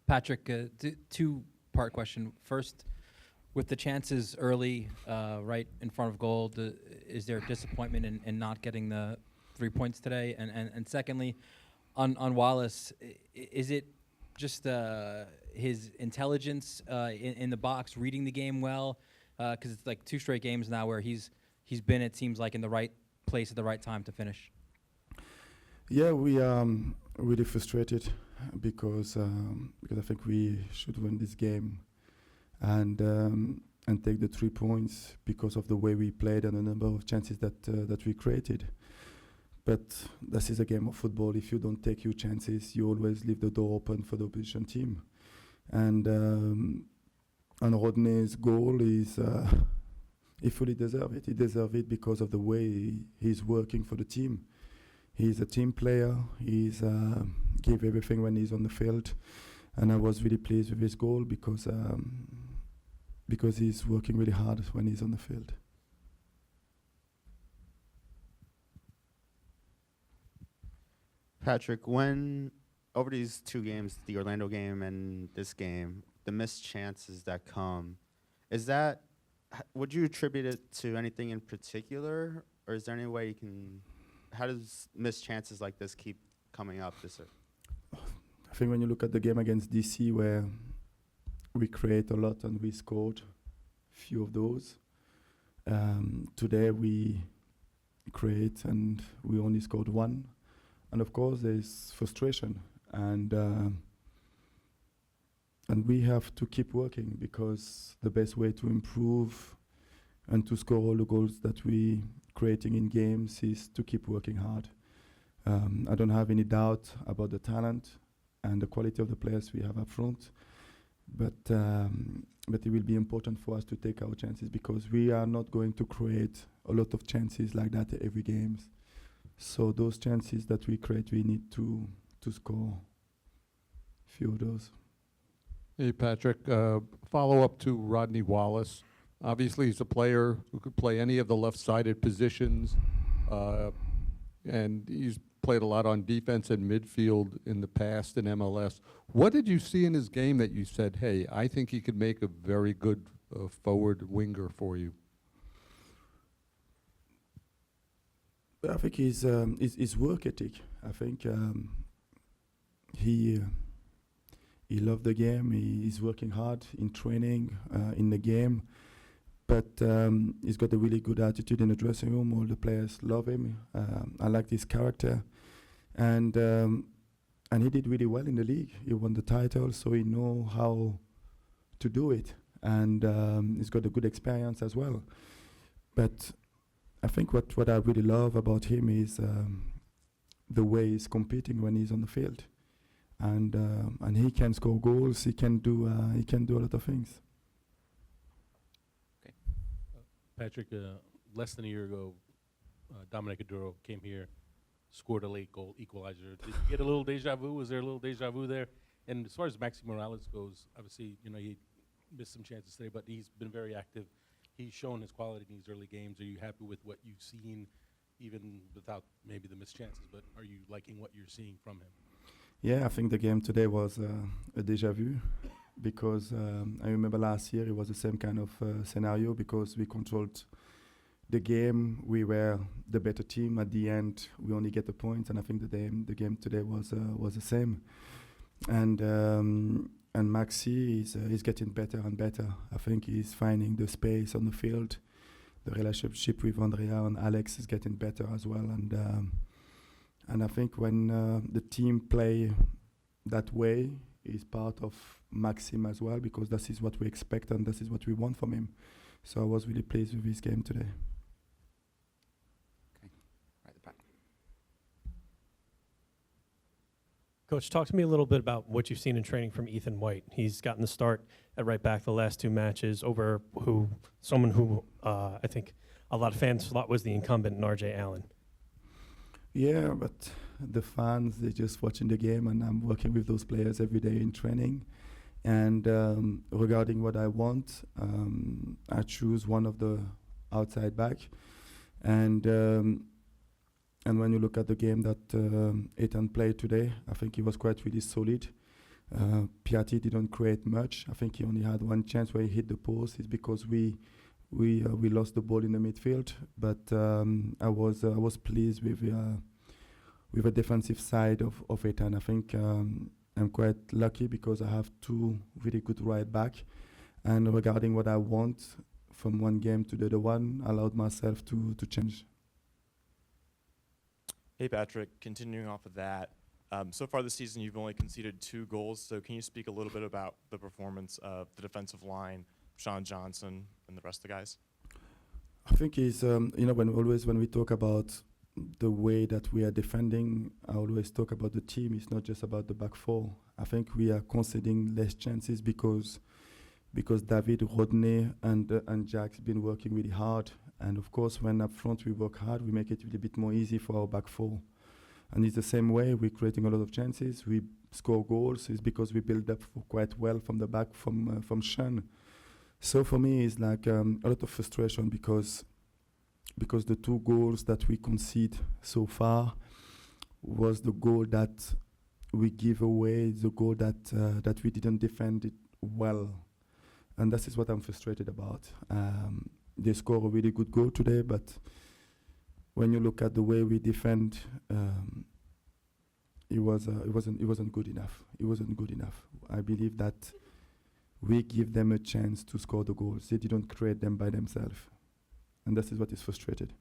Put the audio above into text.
Patrick, two-part question. First, with the chances early, right in front of goal, is there disappointment in not getting the 3 points today? And secondly, on Wallace, is it just his intelligence in the box, reading the game well? Because it's like 2 straight games now where he's been, it seems like, in the right place at the right time to finish. Yeah, we are really frustrated because I think we should win this game and take the 3 points because of the way we played and the number of chances that we created. But this is a game of football. If you don't take your chances, you always leave the door open for the opposition team. And Rodney's goal is he fully deserves it. He deserves it because of the way he's working for the team. He's a team player. He's give everything when he's on the field, and I was really pleased with his goal because he's working really hard when he's on the field. Patrick, when over these 2 games, the Orlando game and this game, the missed chances that come, would you attribute it to anything in particular, or is there any way you can? How does missed chances like this keep coming up? I think when you look at the game against DC, where we create a lot and we scored few of those, today we create and we only scored 1. And of course, there's frustration, and we have to keep working because the best way to improve and to score all the goals that we creating in games is to keep working hard. I don't have any doubt about the talent and the quality of the players we have up front, but it will be important for us to take our chances because we are not going to create a lot of chances like that every game. So those chances that we create, we need to score a few of those. Hey, Patrick, follow up to Rodney Wallace. Obviously, he's a player who could play any of the left-sided positions, and he's played a lot on defense and midfield in the past in MLS. What did you see in his game that you said, hey, I think he could make a very good forward winger for you? I think his work ethic. I think he loved the game. He's working hard in training, in the game. But he's got a really good attitude in the dressing room. All the players love him. I like his character, and he did really well in the league. He won the title, so he knows how to do it, and he's got a good experience as well. But I think what I really love about him is the way he's competing when he's on the field, and he can score goals. He can do a lot of things. Patrick, less than a year ago, Dominic Aduro came here, scored a late goal, equalizer. Did you get a little deja vu? Was there a little deja vu there? And as far as Maxi Morales goes, obviously, he missed some chances today, but he's been very active. He's shown his quality in these early games. Are you happy with what you've seen, even without maybe the missed chances? But are you liking what you're seeing from him? Yeah, I think the game today was a deja vu. Because I remember last year it was the same kind of scenario because we controlled the game. We were the better team. At the end, we only get the points, and I think the game today was the same. And Maxi is getting better and better. I think he's finding the space on the field. The relationship with Andrea and Alex is getting better as well. And I think when the team play that way, is part of Maxim as well, because this is what we expect and this is what we want from him. So I was really pleased with his game today. Okay, right at the back. Coach, talk to me a little bit about what you've seen in training from Ethan White. He's gotten the start at right back the last 2 matches over someone who I think a lot of fans thought was the incumbent, RJ Allen. Yeah, but the fans, they're just watching the game, and I'm working with those players every day in training. And regarding what I want, I choose one of the outside back. And when you look at the game that Ethan played today, I think he was quite really solid. Piatti didn't create much. I think he only had one chance where he hit the post. It's because we lost the ball in the midfield. But I was pleased with the defensive side of it, and I think I'm quite lucky because I have two really good right back. And regarding what I want from one game to the other one, I allowed myself to change. Hey, Patrick, continuing off of that, so far this season you've only conceded 2 goals, so can you speak a little bit about the performance of the defensive line, Sean Johnson, and the rest of the guys? I think it's, when we talk about the way that we are defending, I always talk about the team. It's not just about the back four. I think we are conceding less chances because David, Rodney, and Jack's been working really hard. And of course, when up front we work hard, we make it a little bit more easy for our back four. And it's the same way. We're creating a lot of chances. We score goals. It's because we build up quite well from the back from Sean. So for me, it's like a lot of frustration because the 2 goals that we concede so far was the goal that we give away, the goal that we didn't defend it well. And this is what I'm frustrated about. They score a really good goal today, but when you look at the way we defend, it wasn't good enough. It wasn't good enough. I believe that we give them a chance to score the goals. They didn't create them by themselves. And this is what is frustrated.